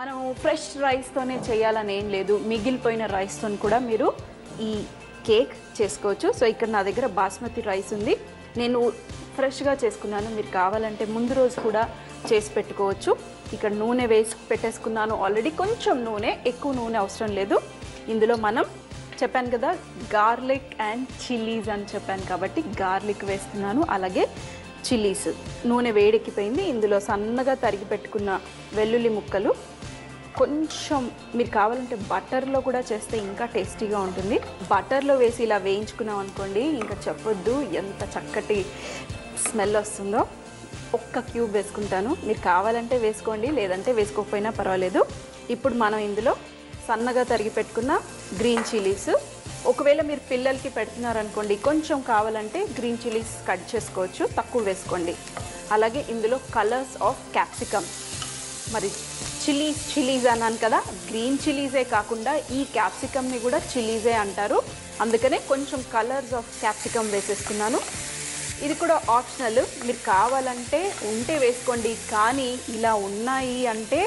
మనం ఫ్రెష్ రైస్తోనే చేయాలని ఏం లేదు, మిగిలిపోయిన రైస్తో కూడా మీరు ఈ కేక్ చేసుకోవచ్చు. సో ఇక్కడ నా దగ్గర బాస్మతి రైస్ ఉంది, నేను ఫ్రెష్గా చేసుకున్నాను. మీరు కావాలంటే ముందు రోజు కూడా చేసి పెట్టుకోవచ్చు. ఇక్కడ నూనె వేసి పెట్టేసుకున్నాను ఆల్రెడీ. కొంచెం నూనె, ఎక్కువ నూనె అవసరం లేదు. ఇందులో మనం చెప్పాను కదా గార్లిక్ అండ్ చిల్లీస్ అని చెప్పాను కాబట్టి గార్లిక్ వేస్తున్నాను, అలాగే చిల్లీస్. నూనె వేడెక్కిపోయింది. ఇందులో సన్నగా తరిగి పెట్టుకున్న వెల్లుల్లి ముక్కలు, కొంచెం మీరు కావాలంటే బటర్లో కూడా చేస్తే ఇంకా టేస్టీగా ఉంటుంది. బటర్లో వేసి ఇలా వేయించుకున్నాం అనుకోండి, ఇంకా చెప్పొద్దు ఎంత చక్కటి స్మెల్ వస్తుందో. ఒక్క క్యూబ్ వేసుకుంటాను, మీరు కావాలంటే వేసుకోండి, లేదంటే వేసుకోకపోయినా పర్వాలేదు. ఇప్పుడు మనం ఇందులో సన్నగా తరిగి పెట్టుకున్న గ్రీన్ చిల్లీస్, ఒకవేళ మీరు పిల్లలకి పెడుతున్నారనుకోండి కొంచెం కావాలంటే గ్రీన్ చిల్లీస్ కట్ చేసుకోవచ్చు, తక్కువ వేసుకోండి. అలాగే ఇందులో కలర్స్ ఆఫ్ క్యాప్సికమ్, మరి చిల్లీస్ అన్నాను కదా, గ్రీన్ చిల్లీసే కాకుండా ఈ క్యాప్సికమ్ని కూడా చిల్లీసే అంటారు, అందుకనే కొంచెం కలర్స్ ఆఫ్ క్యాప్సికమ్ వేసేస్తున్నాను. ఇది కూడా ఆప్షనల్, మీరు కావాలంటే ఉంటే వేసుకోండి. కానీ ఇలా ఉన్నాయి అంటే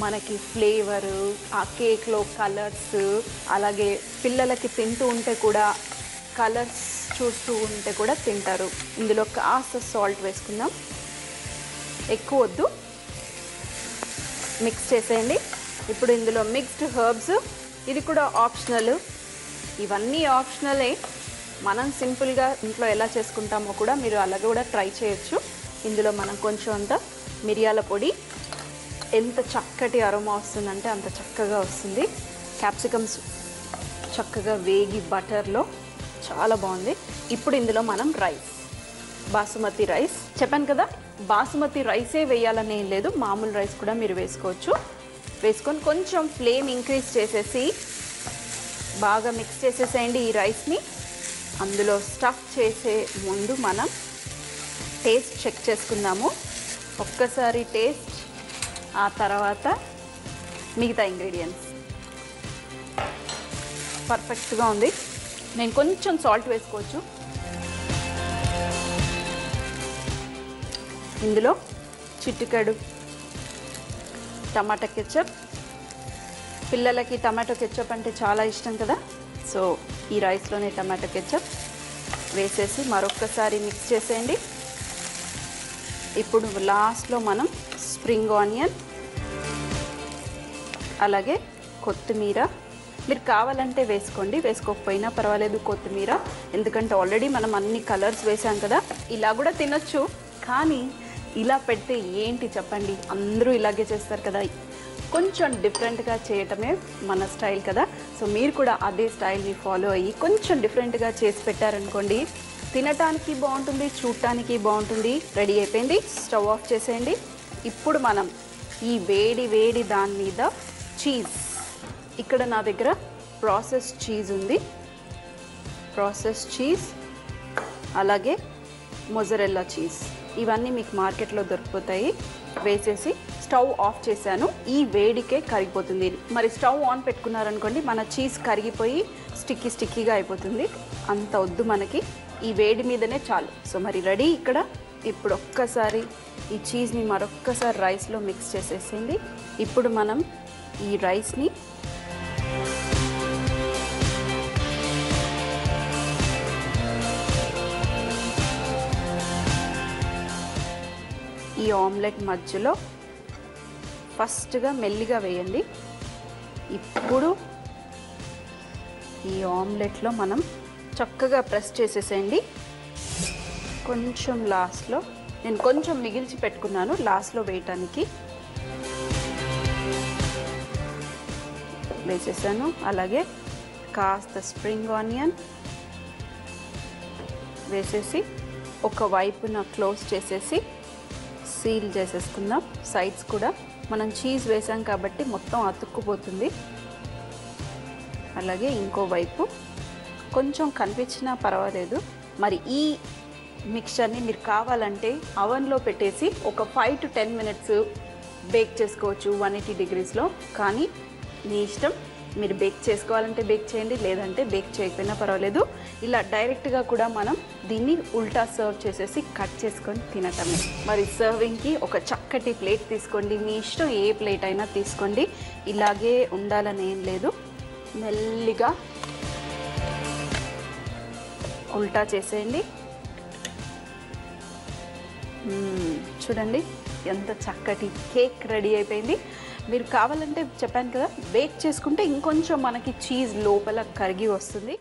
మనకి ఫ్లేవరు, ఆ కేక్లో కలర్స్, అలాగే పిల్లలకి తింటూ ఉంటే కూడా కలర్స్ చూస్తూ ఉంటే కూడా తింటారు. ఇందులో కాస్త సాల్ట్ వేసుకుందాం, ఎక్కువ వద్దు, మిక్స్ చేసేయండి. ఇప్పుడు ఇందులో మిక్స్డ్ హర్బ్స్, ఇది కూడా ఆప్షనల్. ఇవన్నీ ఆప్షనలే, మనం సింపుల్గా ఇంట్లో ఎలా చేసుకుంటామో కూడా మీరు అలాగే కూడా ట్రై చేయొచ్చు. ఇందులో మనం కొంచెం అంత మిరియాల పొడి, ఎంత చక్కటి అరోమా వస్తుందంటే అంత చక్కగా వస్తుంది. క్యాప్సికమ్స్ చక్కగా వేగి బటర్లో చాలా బాగుంది. ఇప్పుడు ఇందులో మనం రైస్, బాసుమతి రైస్ చెప్పాను కదా, బాసుమతి రైసే వేయాలని ఏం లేదు, మామూలు రైస్ కూడా మీరు వేసుకోవచ్చు. వేసుకొని కొంచెం ఫ్లేమ్ ఇంక్రీజ్ చేసేసి బాగా మిక్స్ చేసేసేయండి ఈ రైస్ని. అందులో స్టఫ్ చేసే ముందు మనం టేస్ట్ చెక్ చేసుకుందాము. ఒక్కసారి టేస్ట్, ఆ తర్వాత మిగతా ఇంగ్రీడియంట్స్. పర్ఫెక్ట్గా ఉంది. నేను కొంచెం సాల్ట్ వేసుకోవచ్చు. ఇందులో చిటికెడు టమాటా కెచప్, పిల్లలకి టమాటో కెచప్ అంటే చాలా ఇష్టం కదా, సో ఈ రైస్లోనే టమాటో కెచప్ వేసేసి మరొక్కసారి మిక్స్ చేసేయండి. ఇప్పుడు లాస్ట్లో మనం స్ప్రింగ్ ఆనియన్, అలాగే కొత్తిమీర, మీరు కావాలంటే వేసుకోండి, వేసుకోకపోయినా పర్వాలేదు కొత్తిమీర, ఎందుకంటే ఆల్రెడీ మనం అన్ని కలర్స్ వేసాం కదా. ఇలా కూడా తినొచ్చు, కానీ ఇలా పెడితే ఏంటి చెప్పండి, అందరూ ఇలాగే చేస్తారు కదా. కొంచెం డిఫరెంట్గా చేయటమే మన స్టైల్ కదా. సో మీరు కూడా అదే స్టైల్ని ఫాలో అయ్యి కొంచెం డిఫరెంట్గా చేసి పెట్టారనుకోండి, తినటానికి బాగుంటుంది, చూడటానికి బాగుంటుంది. రెడీ అయిపోయింది, స్టవ్ ఆఫ్ చేసేయండి. ఇప్పుడు మనం ఈ వేడి దాని మీద చీజ్, ఇక్కడ నా దగ్గర ప్రాసెస్ చీజ్ ఉంది, ప్రాసెస్ చీజ్, అలాగే మొజరెల్లా చీజ్, ఇవన్నీ మీకు మార్కెట్లో దొరికిపోతాయి. వేసేసి స్టవ్ ఆఫ్ చేశాను. ఈ వేడికే కరిగిపోతుంది. మరి స్టవ్ ఆన్ పెట్టుకున్నారనుకోండి మన చీజ్ కరిగిపోయి స్టిక్కీగా అయిపోతుంది. అంత వద్దు మనకి, ఈ వేడి మీదనే చాలు. సో మరి రెడీ ఇక్కడ. ఇప్పుడు ఒక్కసారి ఈ చీజ్ని మరొక్కసారి రైస్లో మిక్స్ చేసేసింది. ఇప్పుడు మనం ఈ రైస్ని ఈ ఆమ్లెట్ మధ్యలో ఫస్ట్గా మెల్లిగా వేయండి. ఇప్పుడు ఈ ఆమ్లెట్లో మనం చక్కగా ప్రెస్ చేసేసేయండి. కొంచెం లాస్ట్లో, నేను కొంచెం మిగిల్చి పెట్టుకున్నాను లాస్ట్లో వేయటానికి, వేసేసాను. అలాగే కాస్త స్ప్రింగ్ ఆనియన్ వేసేసి ఒక వైపున క్లోజ్ చేసేసి సీల్ చేసేసుకుందాం. సైడ్స్ కూడా మనం చీజ్ వేసాం కాబట్టి మొత్తం అతుక్కుపోతుంది. అలాగే ఇంకో వైపు కొంచెం కనిపించినా పర్వాలేదు. మరి ఈ మిక్చర్ని మీరు కావాలంటే అవన్లో పెట్టేసి ఒక 5 to 10 minutes బేక్ చేసుకోవచ్చు 180 degreesలో, కానీ మీ ఇష్టం. మీరు బేక్ చేసుకోవాలంటే బేక్ చేయండి, లేదంటే బేక్ చేయకపోయినా పర్వాలేదు. ఇలా డైరెక్ట్గా కూడా మనం దీన్ని ఉల్టా సర్వ్ చేసేసి కట్ చేసుకొని తినటమే. మరి సర్వింగ్కి ఒక చక్కటి ప్లేట్ తీసుకోండి, మీ ఇష్టం ఏ ప్లేట్ అయినా తీసుకోండి. ఇలాగే ఉండాలని ఏం లేదు. మెల్లిగా ఉల్టా చేసేయండి. చూడండి ఎంత చక్కటి కేక్ రెడీ అయిపోయింది. మీరు కావాలంటే చెప్పాను కదా, బేక్ చేసుకుంటే ఇంకొంచెం మనకి చీజ్ లోపల కరిగి వస్తుంది.